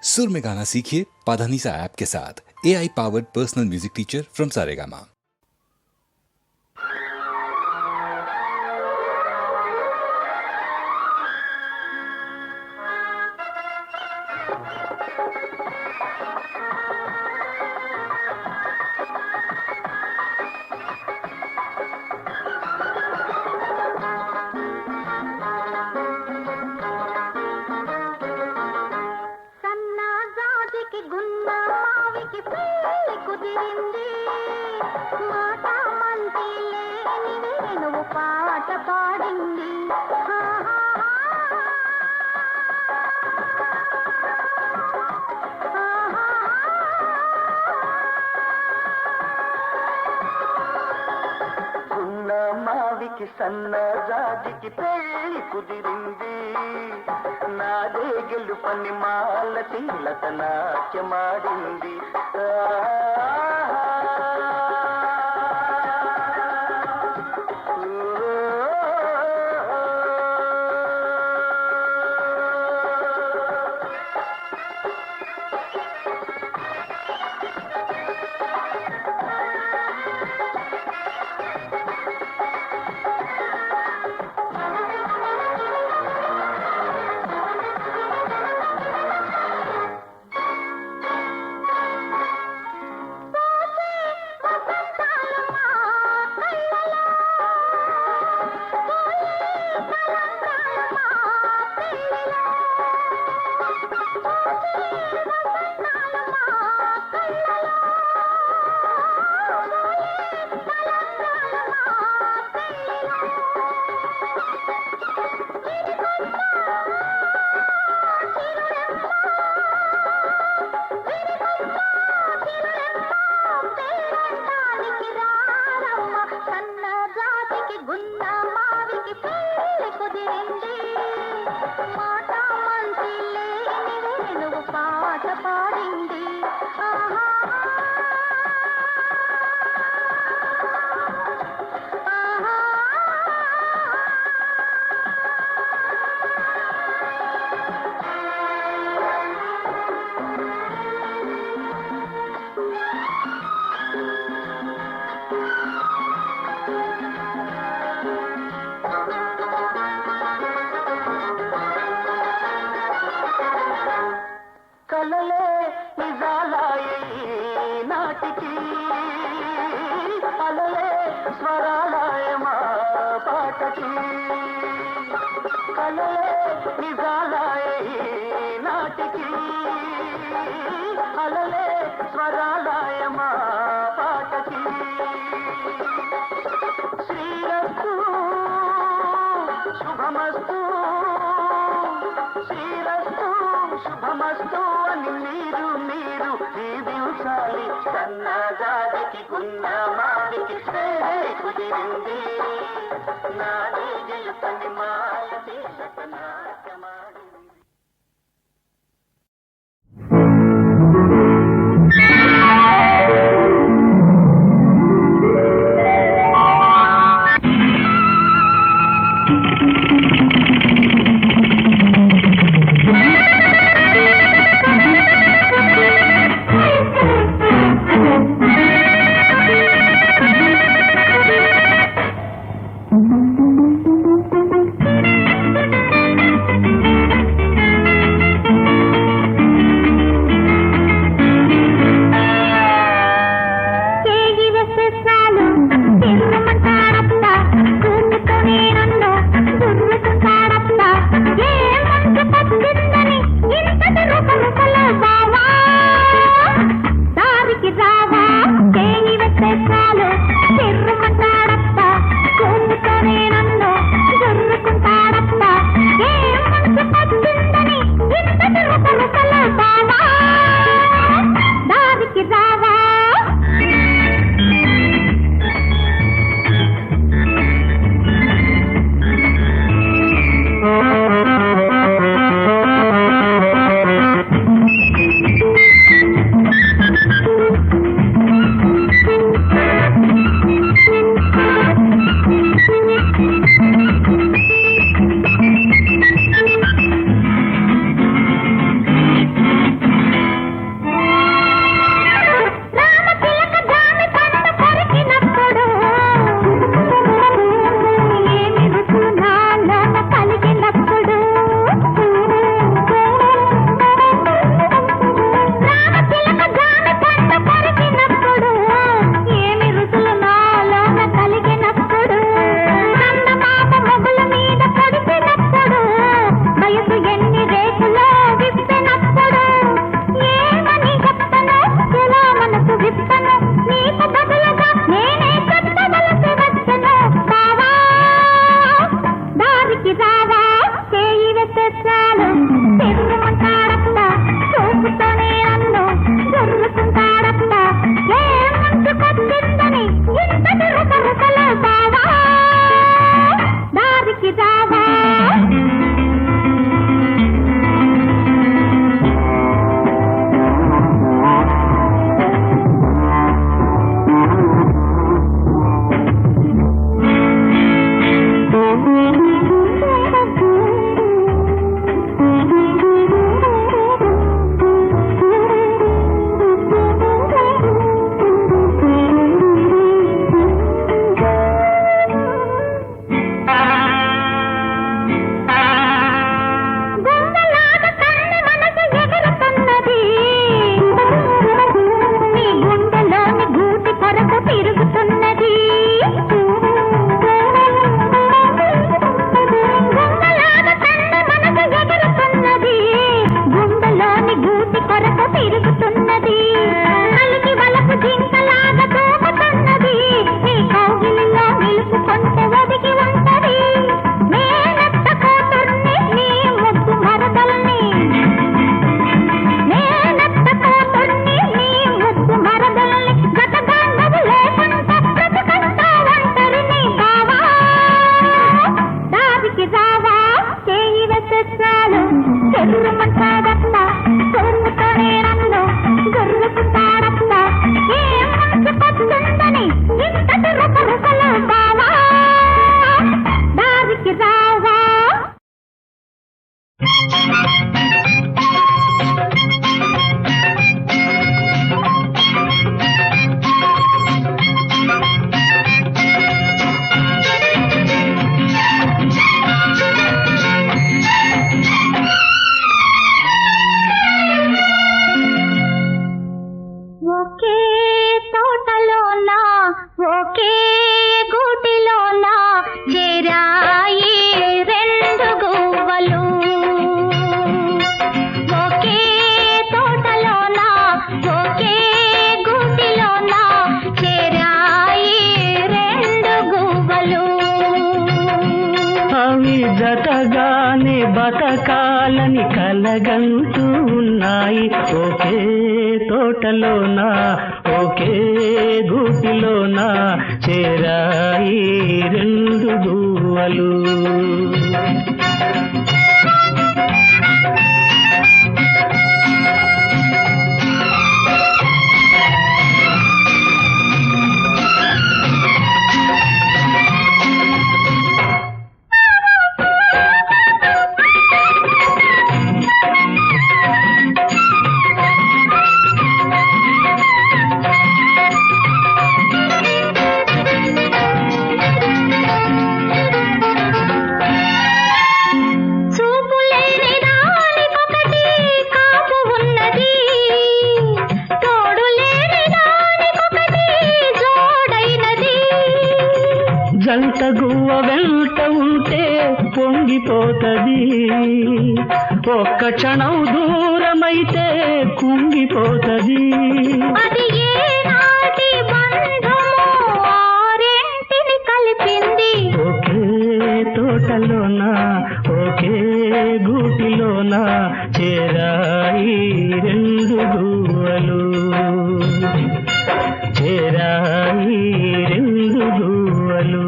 सुर में गाना सीखिए पाधानीसा ऐप के साथ। AI powered personal music teacher from Saregama. పాట పాడింది గున్న మావికి సన్న జాజికి పెళ్లి కుదిరింది నాదే గెలుపని మాల తీలత నాట్యమాడింది పాట పాడింది కలలే నిజాలాయి నాటికి అలలే స్వరాలాయ మా పాటకి కలలే నిజాలాయి నాటికి అలలే స్వరాలాయ మా పాటకి శ్రీరస్తు శుభమస్తు శ్రీరస్తు శుభమస్తు అని మీరు మీరు దీవించాలి సన్నజాజికి గున్న మావికి కుదిరింది నాదే గెలుపని మాల తీలత నాట్యమాడింది కలగంటూ ఉన్నాయి ఒకే తోటలోన ఒకే గూటిలోన చేరాయి రెండు గువ్వలు. జంట గువ్వ వెంట ఉంటే పొంగిపోతది, ఒక్క క్షణం దూరమైతే కుంగిపోతది. అది ఏనాటి బంధమో ఆరెంటిని కలిపింది. ఒకే తోటలోన ఒకే గూటిలోన చేరాయి రెండు గువ్వలు, చేరాయి రెండు గువ్వలు.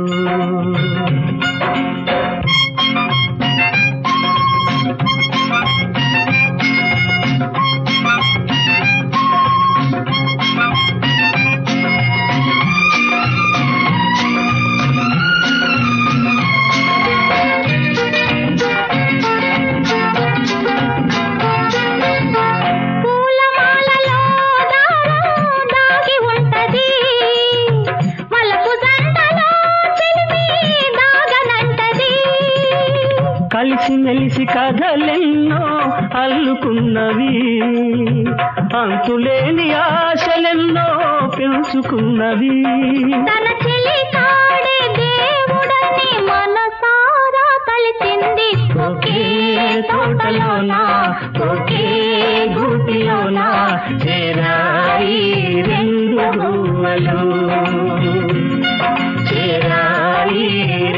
కలిసి మెలిసి కథలెన్నో అల్లుకున్నవి, అంతులేని ఆశలెన్నో పెంచుకున్నవి. తన చెలి కాడే దేవుడని మనసారా కలిసింది. ఒకే తోటలోన ఒకే గూటిలోన చేరాయి రెండు గువ్వలు, చేరాయి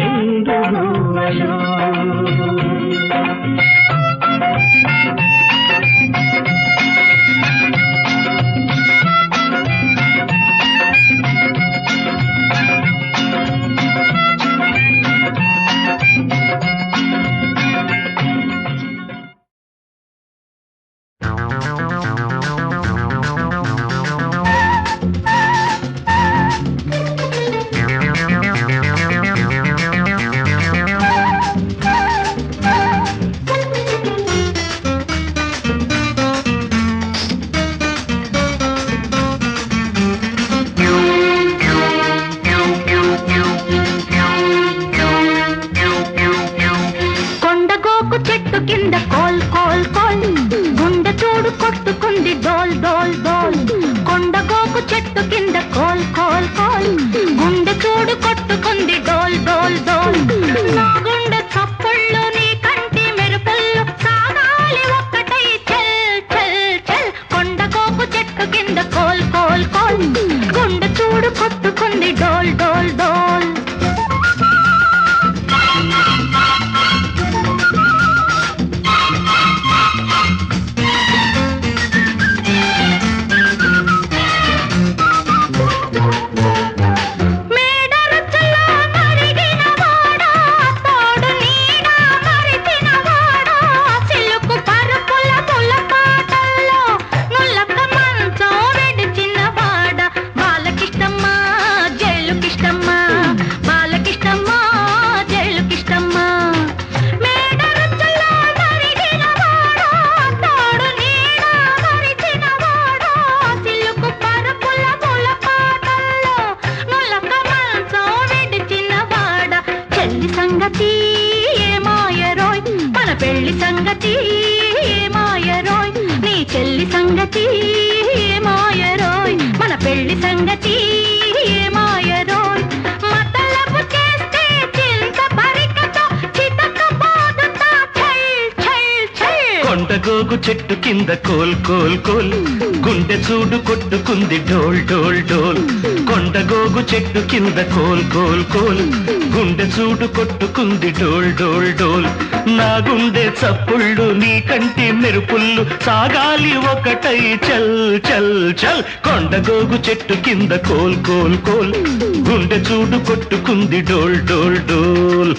రెండు గువ్వలు. కొండగోగు చెట్టు కింద కోల్ కోల్ కోల్ గుండె చూడు కొట్టుకుంది డోల్ డోల్ డోల్ కొండగోగు చెట్టు కింద కోల్ కోల్ కోల్ గుండె చూడు కొట్టుకుంది డోల్ డోల్ డోల్ నా గుండె చప్పుళ్ళు నీ కంటి మెరుపుళ్ళు సాగాలి ఒకటై చల్ చల్ చల్ కొండగోగు చెట్టు కింద కోల్ కోల్ కోల్ గుండె చూడు కొట్టుకుంది డోల్ డోల్ డోల్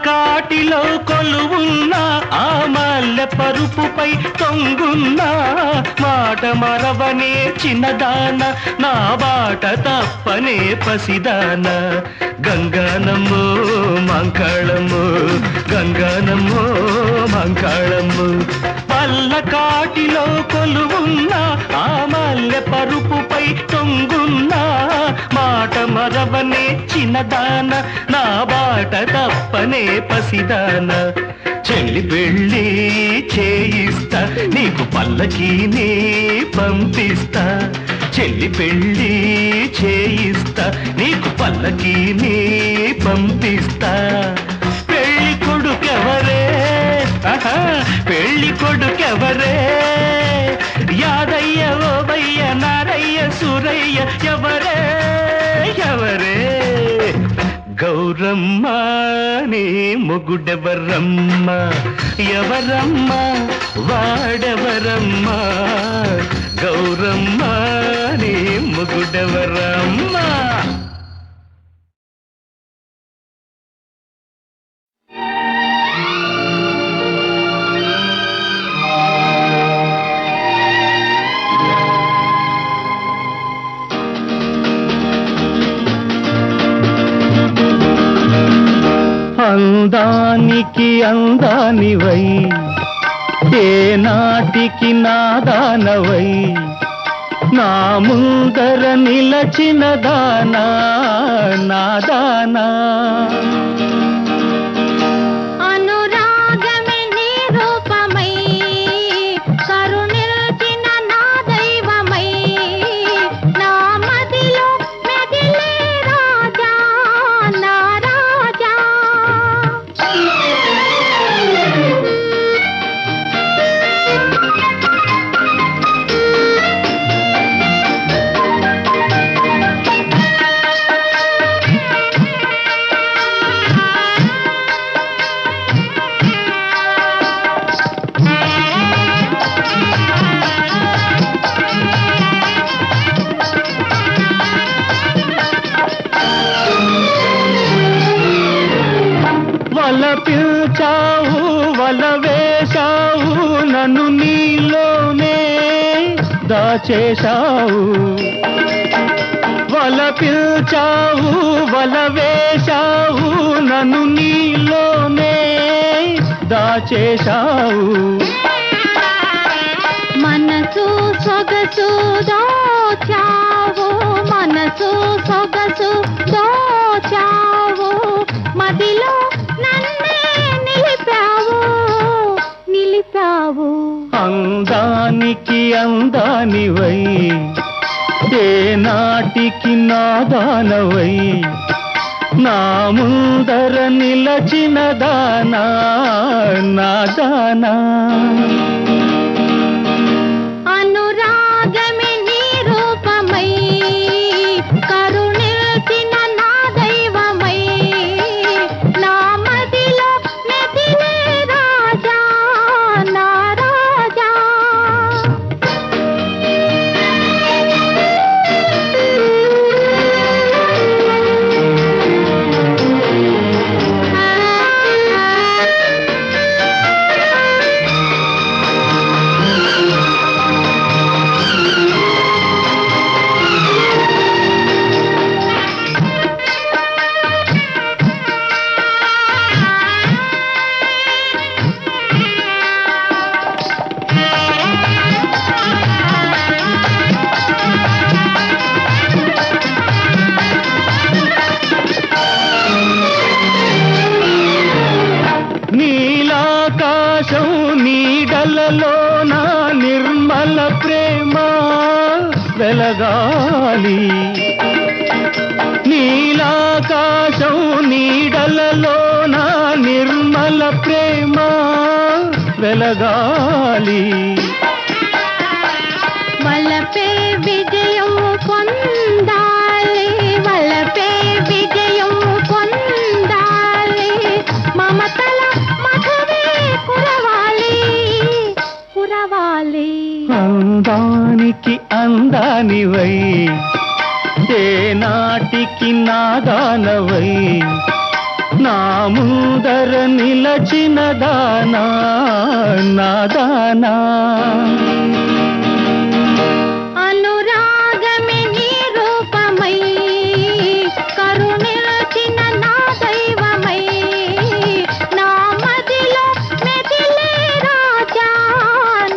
కాటిలో కొలువున్న ఆ మల్లె పరుపుపై తొంగున్న మాట మరవనే చిన్నదాన నా బాట తప్పనే పసిదాన గంగానమ్మో మంకాళమ్మో గంగానమ్మో మంకాళమ్మో పల్ల కాటిలో కొలువున్న ఆ మల్లె పరుపుపై తొంగున్న మాట మరవనే చిన్నదాన నా బాట తప్పనే పసిదాన చెల్లి పెళ్ళి చేయిస్తా నీకు పల్లకీని పంపిస్తా చెల్లి పెళ్ళి చేయిస్తా నీకు పల్లకీని పంపిస్తా పెళ్లి కొడుకెవరే పెళ్లి కొడుకెవరే యాదయ్య ఓబయ్య నారయ్య సూరయ్య ఎవరే ఎవరే గౌరమ్మ నీ మొగుడెవరమ్మ ఎవరమ్మ వాడెవరమ్మ గౌరమ్మ నీ మొగుడెవరమ్మ అందానికి అందానివై ఏ నాటికి నాదానవై నా ముందర నిలచిన దానా నాదానా అనురాగమే నీ రూపమై కరుణిల్చిన నా దైవమై నా మదిలో మెదిలే రాజా నా రాజా వల పిల్చావు వల వేశావు నన్ను నీలోనే దాచేశావు వల పిల్చావు వల వేశావు నన్ను నీలోనే దాచేశావు మనసు సొగసు దోచావు మనసు సొగసు దోచావు మదిలో నన్నే నిలిపావు నిలిపావు అందానికి అందానివై ఏ నాటికి నాదానవై నా ముందర నిలచిన దానా నాదానా అనురాగమే నీ రూపమై కరుణిల్చిన నా దైవమై నా మదిలో మెదిలే రాజా నా రాజా నీలాకాశం నీడలలో నా నిర్మల ప్రేమ వెలగాలి నీలాకాశం నీడలలో నా నిర్మల ప్రేమ వెలగాలి వలపే విజయం పొందాలి వలపే విజయం పొందాలి మమతల మధువే కురవాలి కురవాలి అందానికి అందానివై ఏనాటికి నాదానవై నా ముందర నిలచిన దానా నాదానా అనురాగమే నీ రూపమై కరుణించిన నా దైవమై నా మదిలో మెదిలే రాజా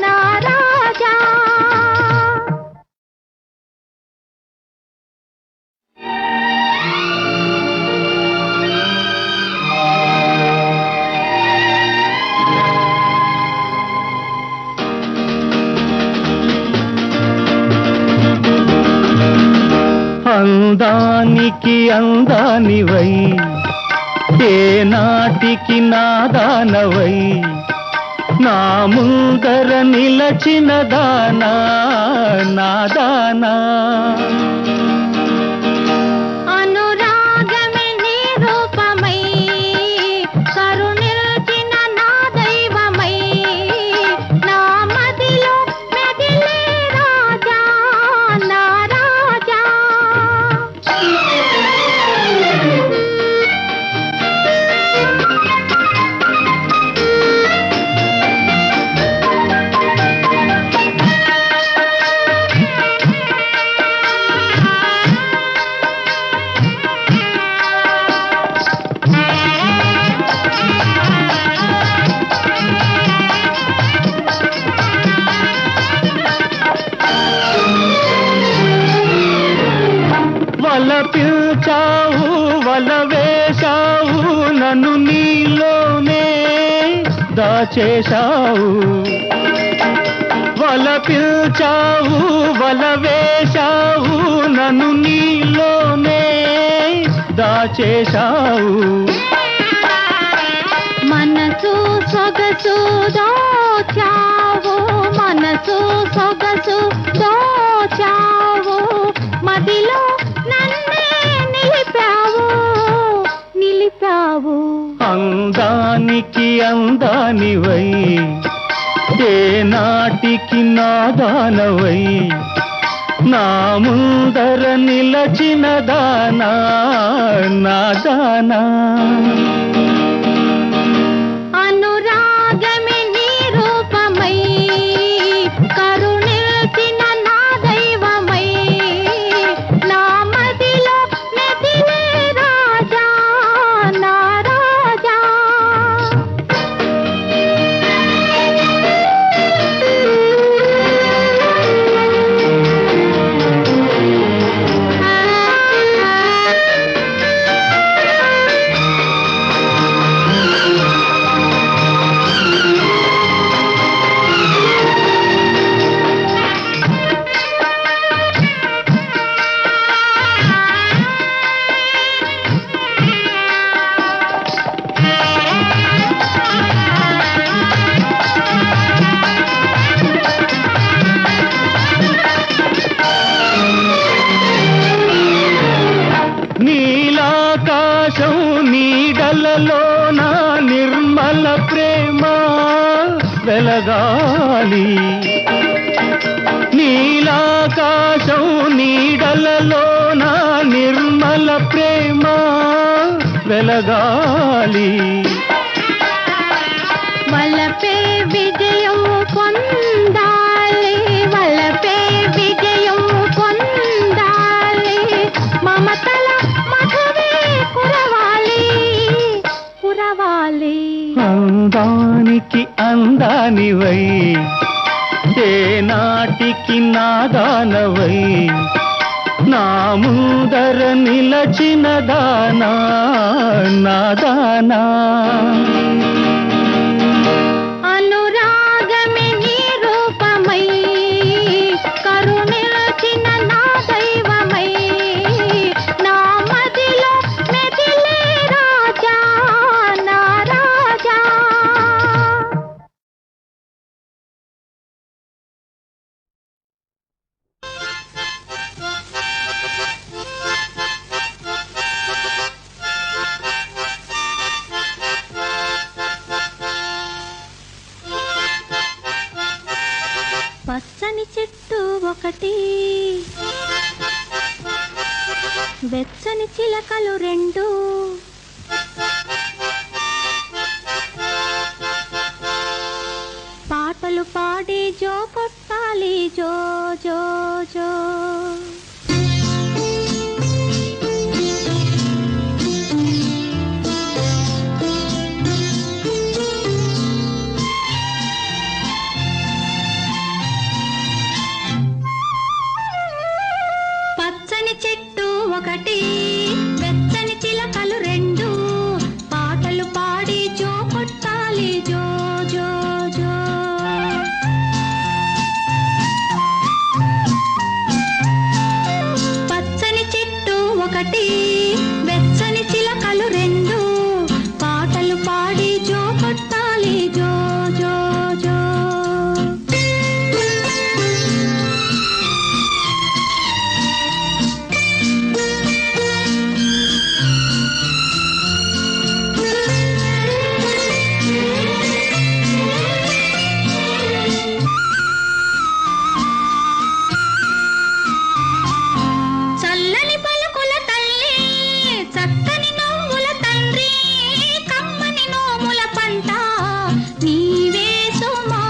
నా రాజా అందానికి అందానివై ఏనాటికి నాదానవై నా ముందర నిలచిన దానా నాదానా అనురాగమే నీ రూపమై కరుణించిన నా దైవమై నా మదిలో మెదిలే రాజా నా రాజా వల పిల్చావు వల వేశావు నన్ను నీలోనే దాచేశావు వల పిల్చావు వల వేశావు నన్ను నీలోనే దాచేశావు మనసు సొగసు దోచావు మనసు సొగసు దోచావు మదిలో నన్నే నిలిపావు నిలిపావు అందానికి అందానివై ఏనాటికి నాదానవై నా ముందర నిలచిన దానా నాదానా అనురాగమే నీ రూపమై కరుణించిన నా దైవమై నా మదిలో మెదిలే రాజా నా రాజా నీలాకాశం నీడలలో నా నిర్మల ప్రేమ వెలగాలి నీలాకాశం నీడలలో నా నిర్మల ప్రేమ వెలగాలి వలపే విజయం పొందాలి వలపే విజయం పొందాలి మమతల మధువే కురవాలి కురవాలి అందానికి అందానివై ఏనాటికి నాదానవై నా ముందర నిలచిన దానా నాదానా పచ్చని చెట్టు ఒకటి, వెచ్చని చిలకలు రెండు, పాటలు పాడి జో కొట్టాలి జో జో జో. పచ్చని చెట్టు ఒకటి, వెచ్చని చిలకలు రెండు, పాటలు పాడి జో కొట్టాలి జో జో జో. పచ్చని చెట్టు ఒకటి, వెచ్చని చిలకలు రెండు, పాటలు పాడి జో కొట్టాలి జో జో జో. చల్లని పలుకుల తల్లి, చక్కని నవ్వుల తండ్రి, కమ్మని నోముల పంట నీవే సుమా.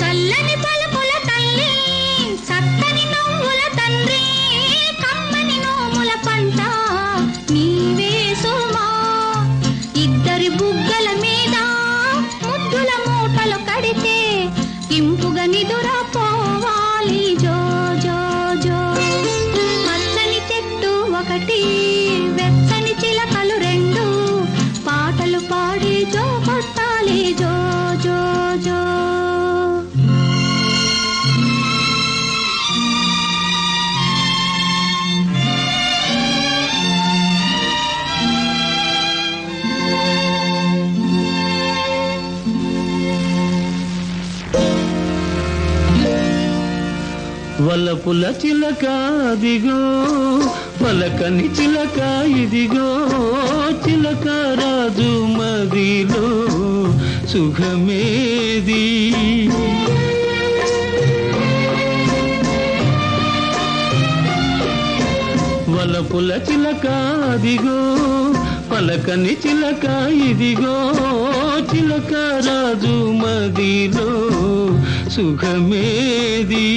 చల్లని పలుకుల తల్లి, చక్కని నవ్వుల తండ్రి, కమ్మని నోముల పంట నీవే సుమా. ఇద్దరి బుగ్గల మీద ముద్దుల మూటలు కడితే ఇంపుగా నిదురా పోవాలి జో జో జో. పచ్చని చెట్టు ఒకటి, వెచ్చని చిలకలు రెండు, పాటలు పాడి జో కొట్టాలి జో జో జో. వలపుల చిలక దిగో, పలకని చిలక ఇదిగో, చిలక రాజు మదిలో సుఖమేది. వలపుల చిలక దిగో, పలకని చిలక ఇదిగో, చిలక రాజు మదిలో సుఖమేది.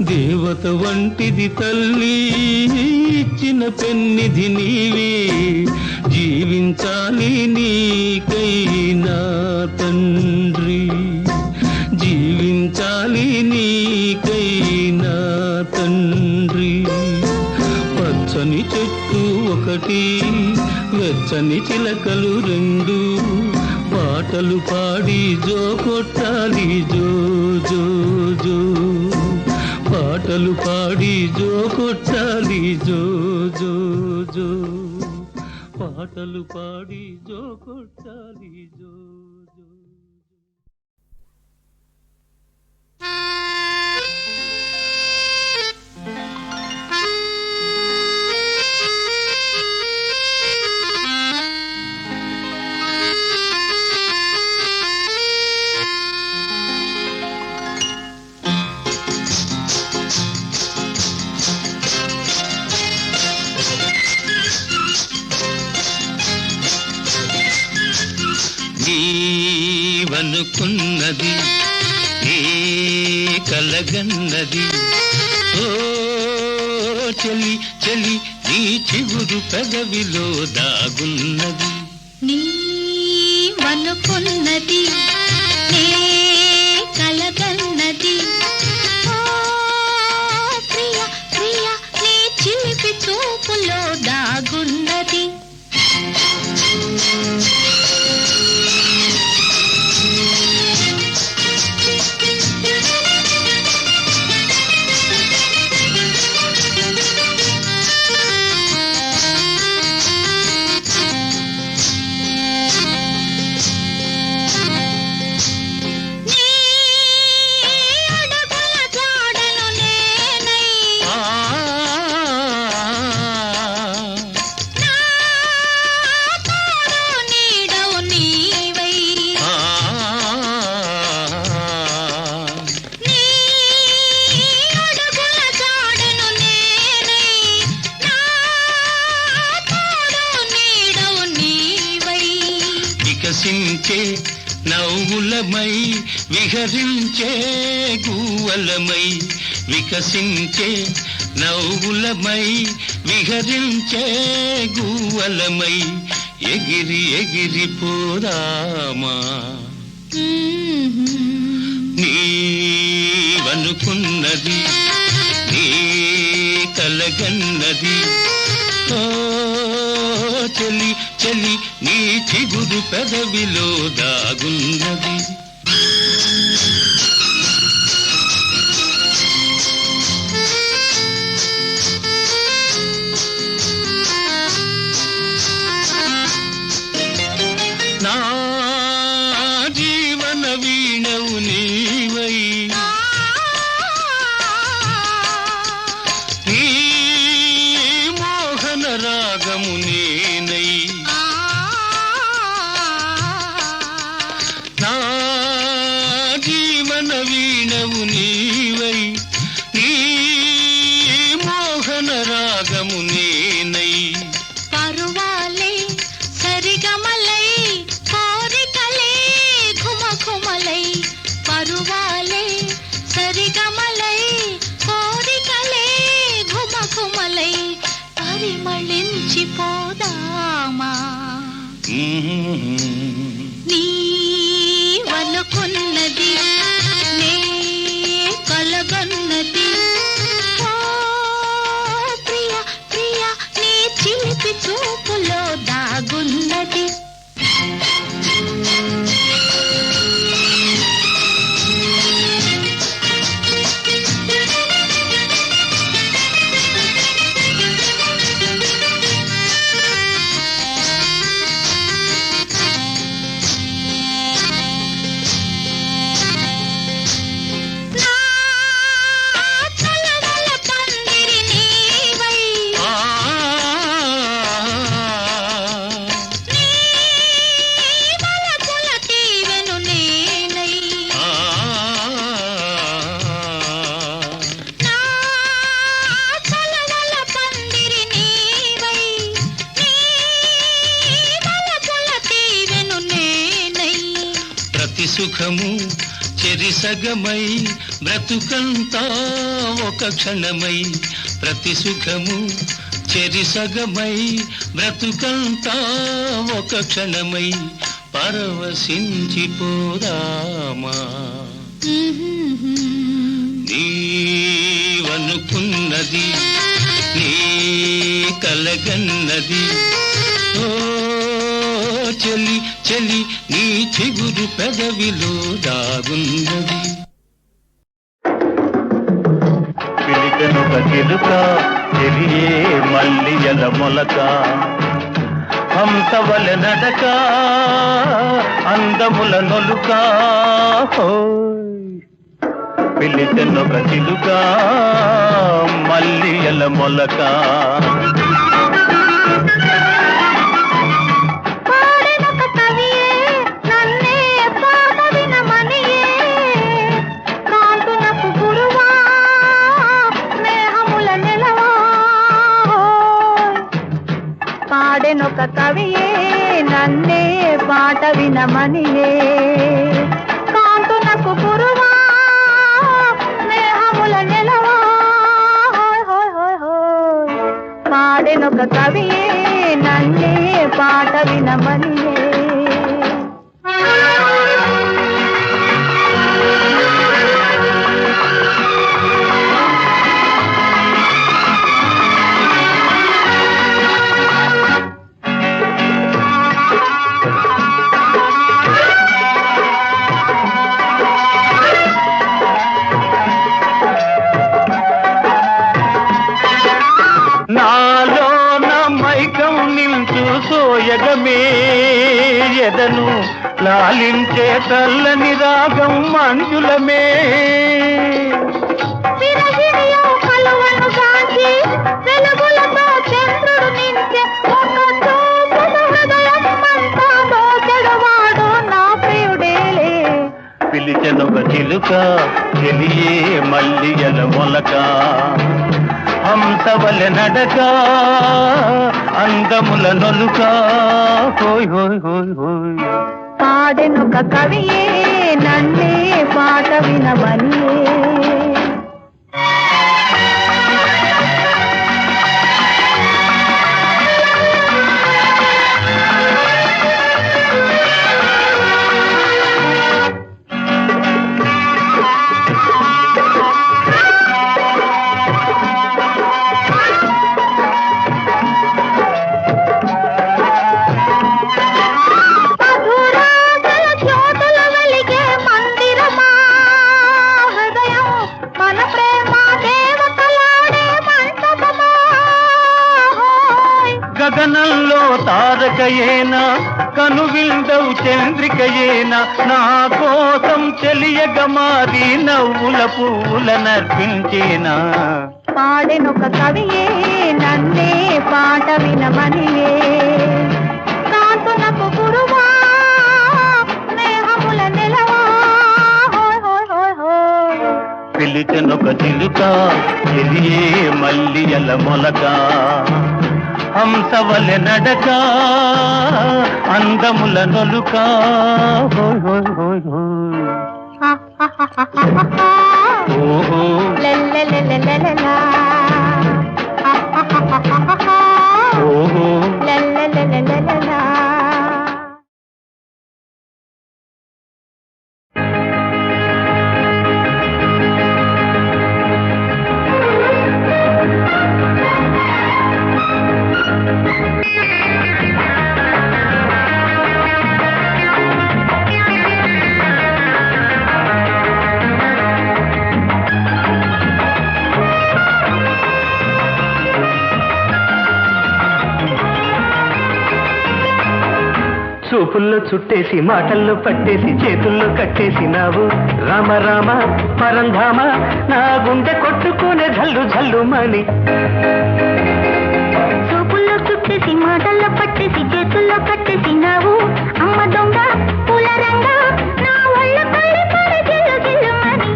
దేవత వంటిది తల్లి, ఇచ్చిన పెన్నిధి నీవే, జీవించాలి నీకైనా తండ్రి, జీవించాలి నీకైనా తండ్రి. పచ్చని చెట్టు ఒకటి, వెచ్చని చిలకలు రెండు, పాటలు పాడి జో కొట్టాలి జో జో జో. పాటలు పాడి జో కొట్టాలి జో జో జో. పాటలు పాడి జో కొట్టాలి జో జో. నీవనుకున్నది ఏ కలగన్నది, ఓ చలి చలి నీ చిగురు పెదవిలో దాగున్నది. నీవనుకున్నది నే కలగన్నది, ఓ ప్రియ ప్రియ నీ చిలిపి చూపులో దాగున్నది. వికసించే నవ్వులమై విహరించే గువ్వలమై వికసించే నవ్వులమై విహరించే గువ్వలమై ఎగిరి ఎగిరిపోదామా నీవనుకున్నది నీ కలగన్నది ఓ చలి చలి నీ చిగురు పెదవిలో దాగున్నది నా జీవన వీణవు నీవై నీ మోహన రాగము నేనై నా జీవన వీణవు నీవై నీ మోహన రాగము నేనై పరువాలే సరిగమలై కోరికలే ఘుమఘుమలై పరువాలే సరిగమలై కోరికలే ఘుమఘుమలై పరిమళించిపోదామా నీవనుకున్నది నే కలగన్నది ఓ ప్రియ ప్రియ నీ చిలిపి చూపులో దాగున్నది నా చలవల పందిరి నీవై నీ వలపుల తీవెను నేనై నా చలవల పందిరి నీవై నీ వలపుల తీవెను నేనై ప్రతి సుఖము చెరిసగమై బ్రతుకంతా ఒక క్షణమై ప్రతి సుఖము చెరిసగమై బ్రతుకంతా ఒక క్షణమై పరవశించిపోదామా నీవనుకున్నది నీ కలగన్నది ఓ చలి చలి నీ చిగురు పెదవిలో దాగున్నది పిలికనొక చిలుక చెలియే మల్లియల మొలక హంసవల నడక అందముల నొలుక పిలికనొక చిలుక మల్లియల మొలక పాడెనొక కవియే నన్నే పాట వినమనియే కాంతునకు గురువా స్నేహముల నెలవా పాడెనొక కవియే నన్నే పాట వినమనియే కాంతునకు గురువా స్నేహముల నెలవా పాడెనొక కవియే నన్నే పాట వినమనియే నాలో మైకం నిల్చు సోయగమే ఎదను లాలించే చల్లని రాగం మంజులమే విరహిణియో కలువను గాంచి వెలుగులతో చంద్రుడు నించె ఒక చూపుడు హృదయం అంతా దోచెడువాడు నా ప్రియుడేలే పిలిచెనొక చిలుక చెలియే మల్లియల మొలక హంసవల నడక అందముల నొలుక హోయ్ హోయ్ హోయ్ హోయ్ పాడెనొక కవియే నన్నే పాట వినమనియే గగనంలో తారకయేనా కనువిందవు చంద్రికయేనా నా కోసం చెలియగ మారి నవ్వుల పువ్వుల నర్పించేనా పాడెనొక కవియే నన్నే పాట వినమనియే కాంతునకు గురువా స్నేహముల నెలవా హోయ్ హోయ్ హోయ్ హోయ్ పిలిచెనొక చిలుక చెలియే మల్లియల మొలక హంసవలె నడక అందముల నొలుక హోయ్ హోయ్ హోయ్ హోయ్ ఓహో లల్లలలలలా ఓహో లల్లలలలలా చూపుల్లో చుట్టేసి మాటల్లో పట్టేసి చేతుల్లో కట్టేసినావు రామ రామ పరంధామ నా గుండె కొట్టుకునే జల్లు జల్లుమని చూపుల్లో చుట్టేసి మాటల్లో పట్టేసి చేతుల్లో కట్టేసినావు అమ్మ దొంగ పూల రంగ నా ఒళ్ళ పడి పడి జిల్లు జిల్లుమని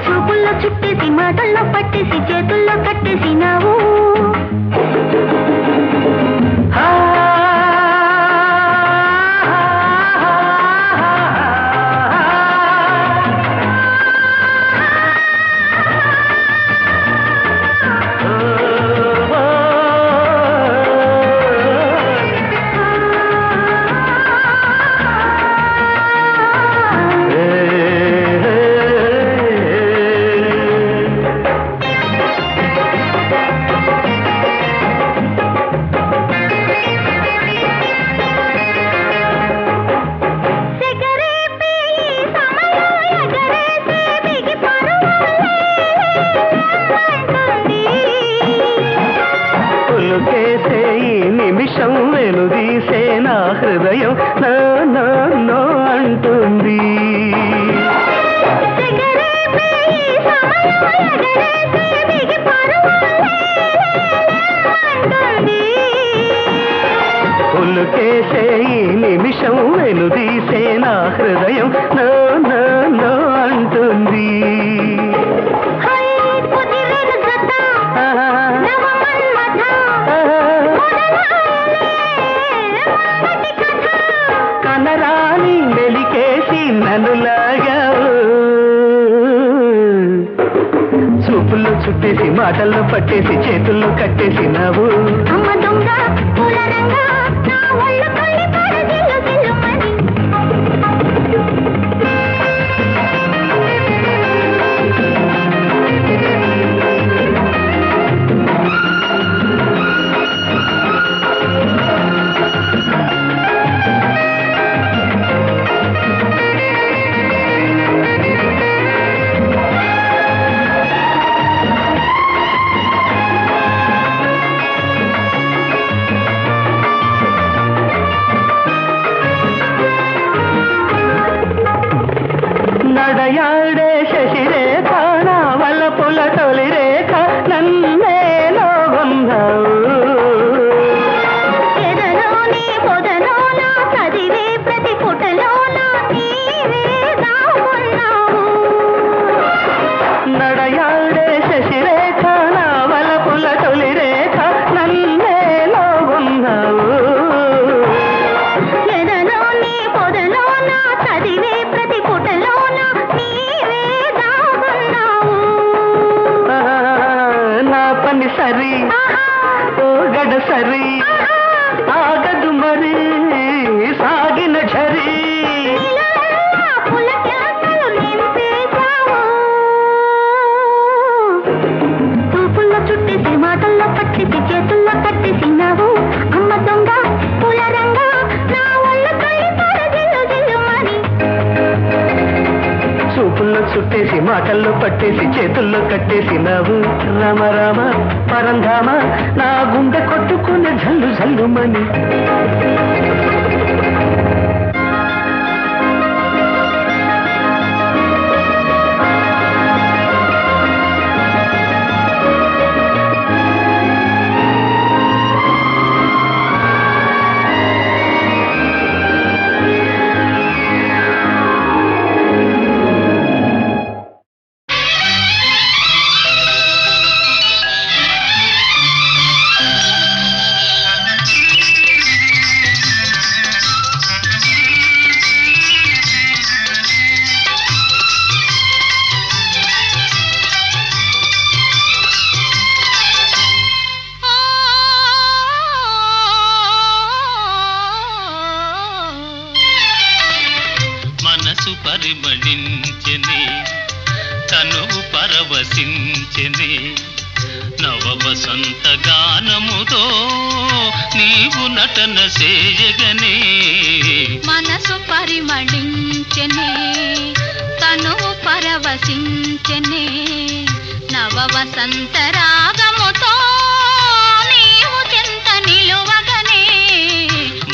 చూపుల్లో చుట్టేసి మాటల్లో పట్టేసి చేతుల్లో కట్టేసినావు నిమిషం వెనుదీసే నా హృదయం నా నా నో అంటుంది పులుకేసే ఈ నిమిషం వెనుదీసే నా హృదయం నా నా నో అంటుంది కనరాని మెలికేసి నన్నులాగా చూపుల్లో చుట్టేసి మాటల్లో పట్టేసి చేతుల్లో కట్టేసినావు అమ్మ దొంగ పూల రంగ నా ఒళ్ళ పడి పడి జిల్లు జిల్లుమని సరి ఆగదు మరి సాగిన ఝరి పులకింతలు నింపేశావు. చూపుల్లో చుట్టేసి మాటల్లో పట్టేసి చేతుల్లో కట్టేసినావు. అమ్మ దొంగ పూల రంగా నా ఒళ్ళు కళ్ళి జిల్లు జిల్లుమని. చూపుల్లో చుట్టేసి మాటల్లో పట్టేసి చేతుల్లో కట్టేసినావు. రామ రామ పరంధామ నా గుండె కొట్టుకునే జల్లు జల్లుమని. మనసు పరిమళించెనే తనువు పరవశించెనే నవ వసంత గానముతో నీవు నటన చేయగనే. మనసు పరిమళించెనే తనువు పరవశించెనే నవ వసంత రాగముతో నీవు చెంత నిలువగనే.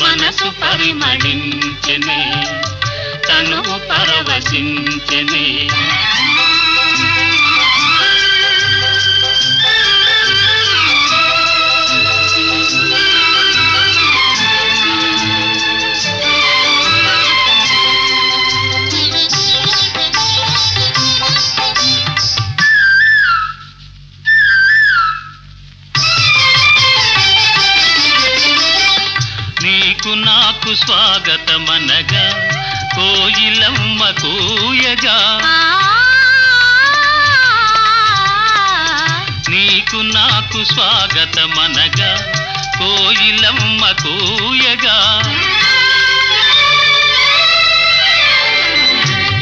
మనసు పరిమళించెనే తనువు పరవశించెనే. నీకు నాకు స్వాగతమనగా కోయిలమ్మ కూయగా. నీకు నాకు స్వాగతమనగా కోయిలమ్మ కూయగా.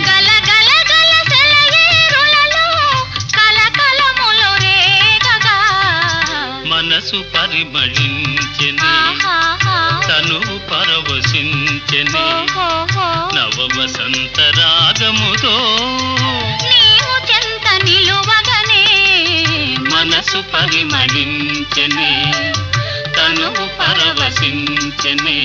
గల గల గల సెలయేరులలో కలకలములు రేగగా. మనసు పరిమళించెనే తనువు పరవశించెనే నవ వసంత రాగముతో నీవు చెంత నిలువగనే. మనసు పరిమళించెనే తనువు పరవశించెనే.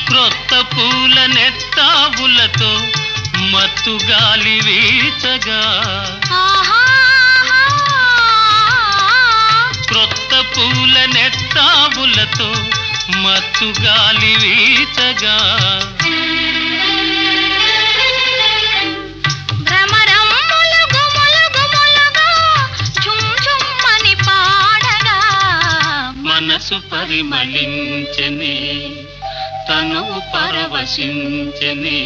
క్రొత్త పూల నెత్తావులతో మత్తు గాలి వీచగా. క్రొత్త పూల నెత్తావులతో మత్తు గాలి వీచగా. భ్రమరమ్ములు గుములు గుములుగా ఝుమ్ ఝుమ్మని పాడగా. మనసు పరిమళించెనే తనువు పరవశించెనే.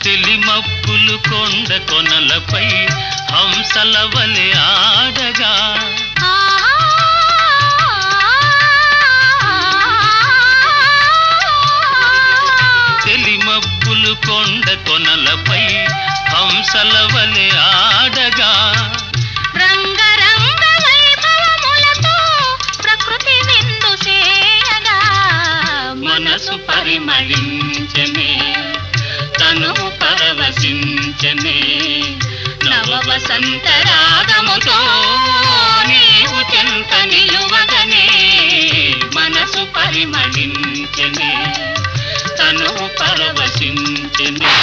తెలిమప్పులు కొండ కొనలపై హంసల వలె ఆడగా. తెలిమప్పులు కొండ కొనలపై హంసల వలె ఆడగా. రంగరంగ వైభవములతో ప్రకృతి విందు చేయగా. మనసు పరిమళించెనే తనువు పరవశించెనే నవ వసంత రాగముతో నీవు చెంత నిలువగనే మనసు పరిమళించెనే తను పరవశించెనే